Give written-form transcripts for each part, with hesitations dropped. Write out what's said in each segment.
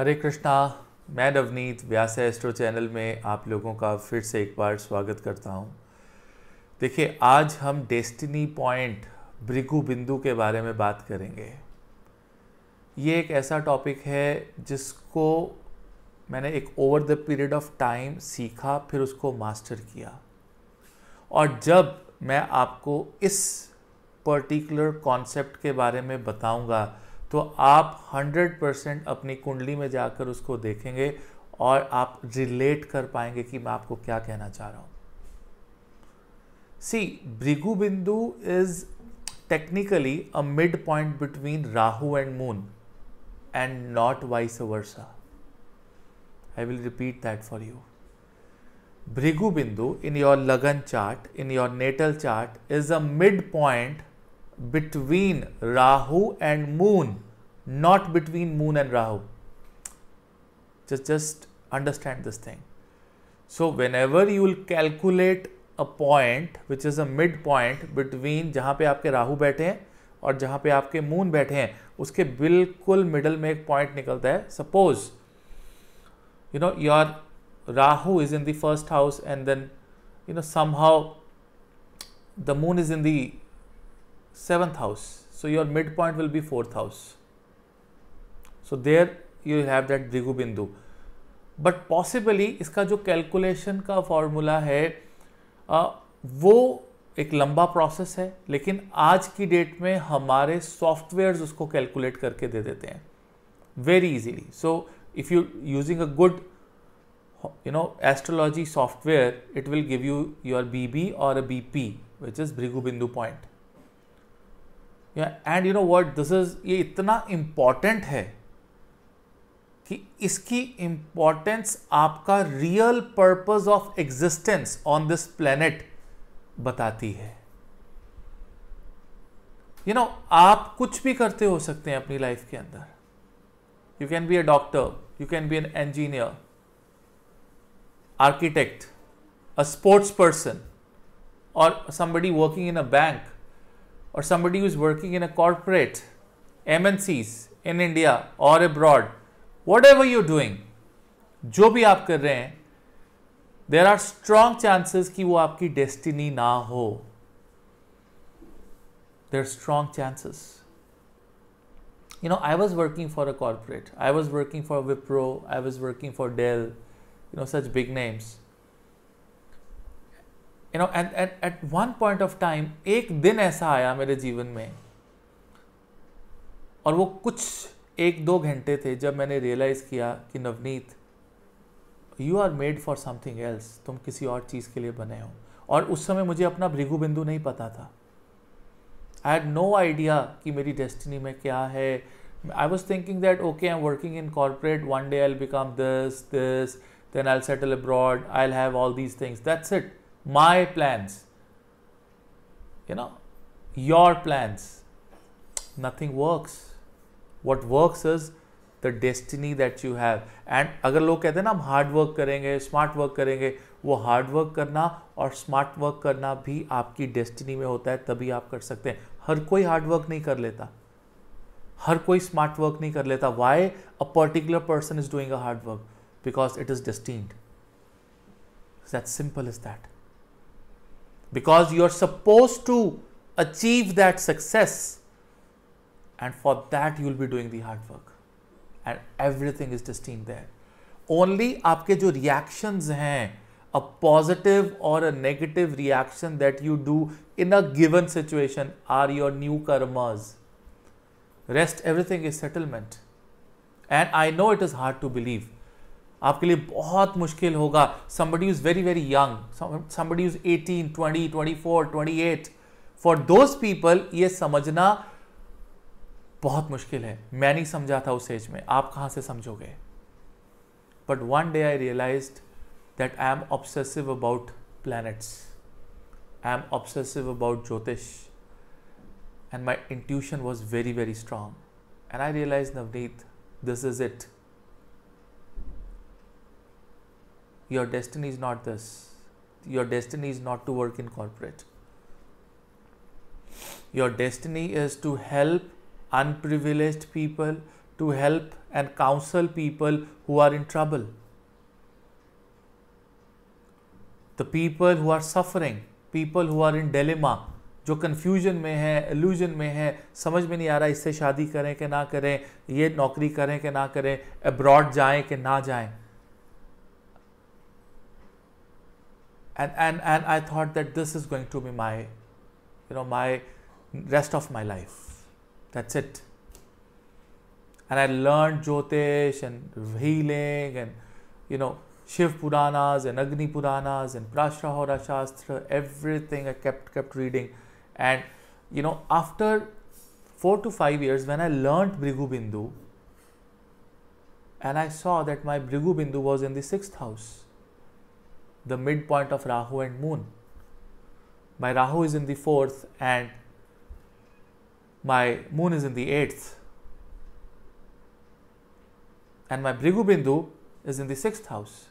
हरे कृष्णा। मैं नवनीत व्यास astro channel में आप लोगों का फिर से एक बार स्वागत करता हूं। देखिए, आज हम डेस्टिनी पॉइंट भृगु बिंदु के बारे में बात करेंगे। ये एक ऐसा टॉपिक है जिसको मैंने एक over the period of time सीखा, फिर उसको मास्टर किया। और जब मैं आपको इस पर्टिकुलर कॉन्सेप्ट के बारे में बताऊंगा तो आप 100% अपनी कुंडली में जाकर उसको देखेंगे और आप रिलेट कर पाएंगे कि मैं आपको क्या कहना चाह रहा हूं। सी, Bhrigu Bindu is technically a mid point between Rahu and moon and not vice versa. I will repeat that for you. Bhrigu बिंदु in your Lagan chart, in your natal chart, is a midpoint between Rahu and Moon, not between Moon and Rahu. Just understand this thing. So whenever you will calculate a point which is a midpoint between जहाँ पे आपके राहु बैठे हैं और जहाँ पे आपके moon बैठे हैं, उसके बिल्कुल मिडल में एक पॉइंट निकलता है। Suppose your Rahu is in the first house and then somehow the moon is in the 7th house, so your midpoint will be 4th house. So there you have that Bhrigu Bindu. But possibly इसका जो calculation का formula है वो एक लंबा process है, लेकिन आज की डेट में हमारे सॉफ्टवेयर्स उसको कैलकुलेट करके दे देते हैं very easily. So if you using a good astrology software, it will give you your BB or a BP, which is Bhrigu Bindu point. Yeah, and you know what, this is ये इतना important है कि इसकी importance आपका real purpose of existence on this planet बताती है। आप कुछ भी करते हो सकते हैं अपनी लाइफ के अंदर। You can be a doctor, you can be an engineer, architect, a sports person, or somebody working in a bank, or somebody who is working in a corporate, MNCs in India or abroad, whatever you're doing, जो भी आप कर रहे हैं, there are strong chances कि वो आपकी destiny ना हो। There are strong chances. I was working for a corporate, I was working for Wipro, I was working for Dell, such big names, and at one point of time एक दिन ऐसा आया मेरे जीवन में, और वो कुछ 1-2 घंटे थे जब मैंने रियलाइज किया कि Navneet, you are made for something else, तुम किसी और चीज़ के लिए बने हो। और उस समय मुझे अपना भृगु बिंदु नहीं पता था। आई हैड नो आइडिया कि मेरी डेस्टिनी में क्या है। I was thinking that okay, I am working in corporate, one day I will become this, then I'll settle abroad, I'll have all these things. That's it. My plans. Your plans. Nothing works. What works is the destiny that you have. And अगर लोग कहते हैं ना हम hard work करेंगे, smart work करेंगे, वो hard work करना और स्मार्ट वर्क करना भी आपकी डेस्टिनी में होता है, तभी आप कर सकते हैं। हर कोई हार्ड वर्क नहीं कर लेता, हर कोई स्मार्ट वर्क नहीं कर लेता। Why a particular person is doing a hard work? Because it is destined. It's that simple as that. Because you're supposed to achieve that success, and for that you'll be doing the hard work, and everything is destined there. Only आपके जो reactions हैं, a positive or a negative reaction that you do in a given situation are your new karmas. Rest everything is settlement. And I know it is hard to believe. आपके लिए बहुत मुश्किल होगा। somebody who is very very young, somebody who is 18, 20, 24, 28, for those people ये समझना बहुत मुश्किल है। मैं नहीं समझा था उस एज में, आप कहाँ से समझोगे। but one day I realized that I am obsessive about planets, I am obsessive about Jyotish, and my intuition was very very strong, and I realized, Navneet, this is it. Your destiny is not this. Your destiny is not to work in corporate. Your destiny is to help unprivileged people, to help and counsel people who are in trouble. The people who are suffering, people who are in dilemma, जो confusion में है, illusion में है, समझ में नहीं आ रहा इससे शादी करें कि ना करें, ये नौकरी करें कि ना करें, अब्रॉड जाएं कि ना जाएं. And I thought that this is going to be my, my rest of my life. That's it. And I learned Jyotish and healing and, Shiv Puranas and Agni Puranas and Prashrahora Shastra, everything I kept reading. And, after 4 to 5 years, when I learned Bhrigu Bindu, and I saw that my Bhrigu Bindu was in the 6th house, the midpoint of Rahu and Moon. My Rahu is in the 4th and my Moon is in the 8th. And my Bhrigu Bindu is in the 6th house.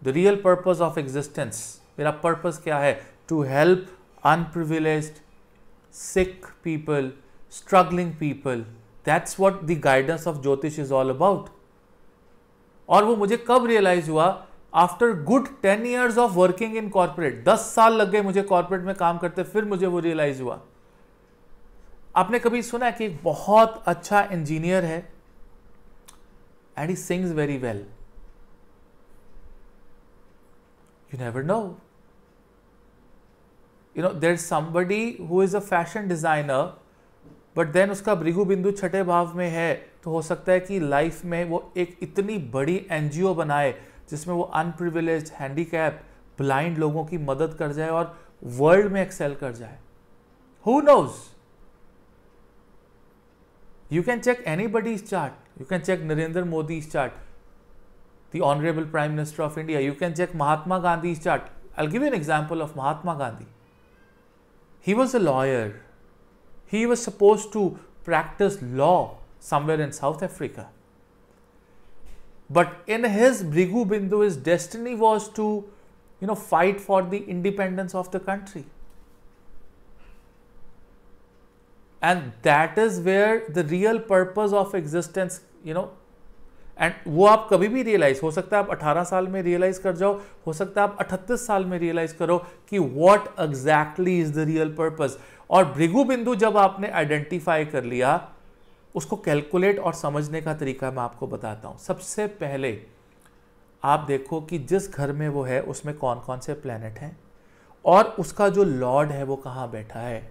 The real purpose of existence, मेरा purpose क्या है? To help unprivileged, sick people, struggling people. That's what the guidance of Jyotish is all about. और वो मुझे कब realize हुआ? After good 10 years of working in corporate, 10 साल लग गए मुझे corporate में काम करते, फिर मुझे वो realize हुआ. आपने कभी सुना है कि एक बहुत अच्छा इंजीनियर है and he sings very well? You never know. There's somebody who is a fashion designer, but then उसका भृगु बिंदु छठे भाव में है, तो हो सकता है कि लाइफ में वो एक इतनी बड़ी एनजीओ बनाए जिसमें वो अनप्रिविलेज्ड, हैंडीकैप, ब्लाइंड लोगों की मदद कर जाए और वर्ल्ड में एक्सेल कर जाए. Who knows? You can check anybody's chart. You can check Narendra Modi's chart, the Honorable Prime Minister of India. You can check Mahatma Gandhi's chart. I'll give you an example of Mahatma Gandhi. He was a lawyer. He was supposed to practice law somewhere in South Africa. But in his Bhrigu Bindu, his destiny was to, fight for the independence of the country. And that is where the real purpose of existence, and वो आप कभी भी realise, हो सकता है आप 18 साल में रियलाइज कर जाओ, हो सकता है आप 38 साल में रियलाइज करो कि what exactly is the real purpose. और भृगु बिंदु जब आपने आइडेंटिफाई कर लिया, उसको कैलकुलेट और समझने का तरीका मैं आपको बताता हूं. सबसे पहले आप देखो कि जिस घर में वो है उसमें कौन कौन से प्लैनेट हैं और उसका जो लॉर्ड है वो कहाँ बैठा है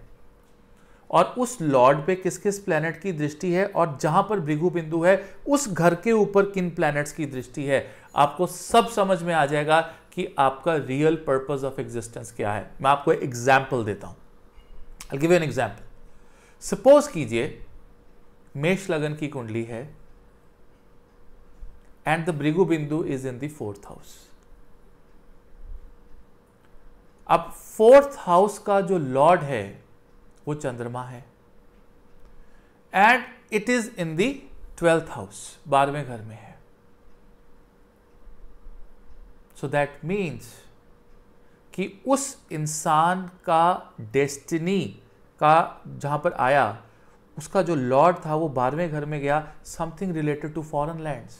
और उस लॉर्ड पे किस किस प्लैनेट की दृष्टि है और जहां पर भृगु बिंदु है उस घर के ऊपर किन प्लैनेट्स की दृष्टि है. आपको सब समझ में आ जाएगा कि आपका रियल पर्पस ऑफ एग्जिस्टेंस क्या है. मैं आपको एक एग्जाम्पल देता हूं. I give you an example. Suppose कीजिए मेष लगन की कुंडली है and the Bhrigu Bindu is in the 4th house. अब 4th हाउस का जो लॉर्ड है वो चंद्रमा है and it is in the 12th house, 12वें घर में है. सो दैट मीन्स कि उस इंसान का डेस्टिनी का जहां पर आया, उसका जो लॉर्ड था वो 12वें घर में गया. Something related to foreign lands,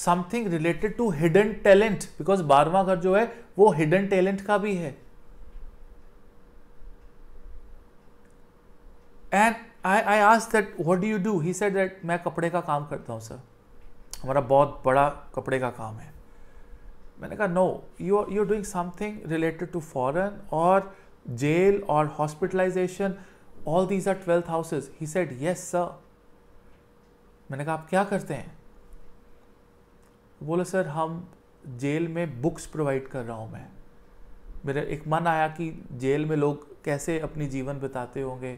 something related to hidden talent, because 12वां घर जो है वो हिडन टैलेंट का भी है. And I asked that, what do you do? He said that मैं कपड़े का काम करता हूँ सर, हमारा बहुत बड़ा कपड़े का काम है. मैंने कहा no, you're doing something related to foreign और jail और hospitalization, all these are 12th houses. He said yes sir. मैंने कहा आप क्या करते हैं? बोले सर हम जेल में बुक्स प्रोवाइड कर रहा हूँ मैं. मेरा एक मन आया कि जेल में लोग कैसे अपनी जीवन बिताते होंगे,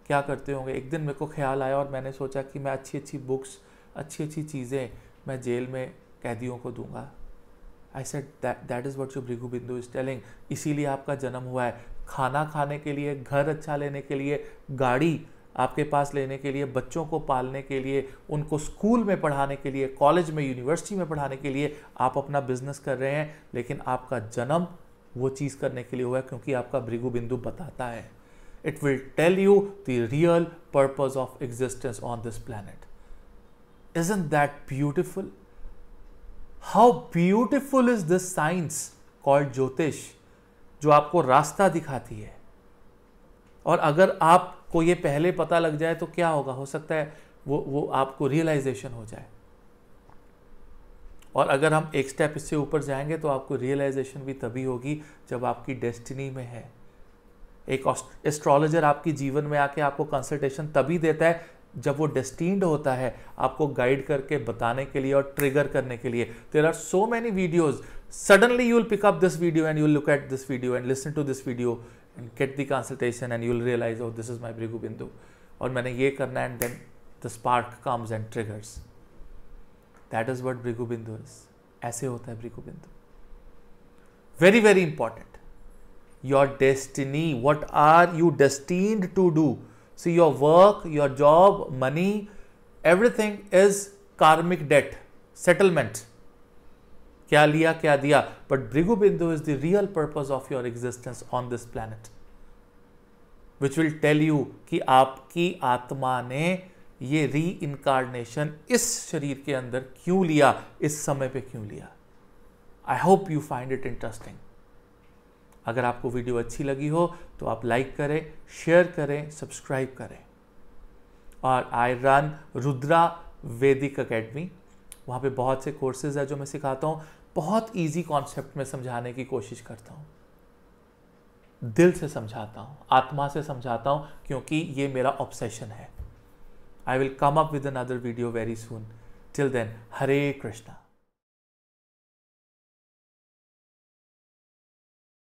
क्या करते होंगे. एक दिन मेरे को ख्याल आया और मैंने सोचा कि मैं अच्छी अच्छी बुक्स, अच्छी अच्छी चीज़ें मैं जेल में कैदियों को दूंगा. I said that is what your Bhrigu Bindu is telling. इसीलिए आपका जन्म हुआ है. खाना खाने के लिए, घर अच्छा लेने के लिए, गाड़ी आपके पास लेने के लिए, बच्चों को पालने के लिए, उनको स्कूल में पढ़ाने के लिए, कॉलेज में, यूनिवर्सिटी में पढ़ाने के लिए आप अपना बिजनेस कर रहे हैं. लेकिन आपका जन्म वो चीज़ करने के लिए हुआ है क्योंकि आपका भृगु बिंदु बताता है. It will tell you the real purpose of existence on this planet. Isn't that beautiful? How beautiful is this science called ज्योतिष, जो आपको रास्ता दिखाती है। और अगर आपको ये पहले पता लग जाए तो क्या होगा, हो सकता है वो आपको रियलाइजेशन हो जाए। और अगर हम एक स्टेप इससे ऊपर जाएंगे तो आपको रियलाइजेशन भी तभी होगी जब आपकी डेस्टिनी में है। एक एस्ट्रोलॉजर आपकी जीवन में आके आपको कंसल्टेशन तभी देता है जब वो डेस्टिन्ड होता है, आपको गाइड करके बताने के लिए और ट्रिगर करने के लिए। There are so many videos, suddenly you will pick up this video and you will look at this video and listen to this video and get the consultation and you will realise oh this is my Bhrigu Bindu, और मैंने ये करना है, and then the spark comes and triggers. That is what Bhrigu Bindu is. ऐसे होता है Bhrigu Bindu. Very very important, your destiny, what are you destined to do. See, your work, your job, money, everything is karmic debt, settlement. क्या लिया क्या दिया, but Bhrigu Bindu is the real purpose of your existence on this planet, which will tell you कि आपकी आत्मा ने ये री-इनकारनेशन इस शरीर के अंदर क्यों लिया, इस समय पे क्यों लिया। I hope you find it interesting. अगर आपको वीडियो अच्छी लगी हो तो आप लाइक करें, शेयर करें, सब्सक्राइब करें। और आई रन रुद्रा वैदिक एकेडमी, वहाँ पे बहुत से कोर्सेज है जो मैं सिखाता हूँ। बहुत इजी कॉन्सेप्ट में समझाने की कोशिश करता हूँ, दिल से समझाता हूँ, आत्मा से समझाता हूँ, क्योंकि ये मेरा ऑब्सेशन है। I will come up with another video very soon. Till then, Hare Krishna.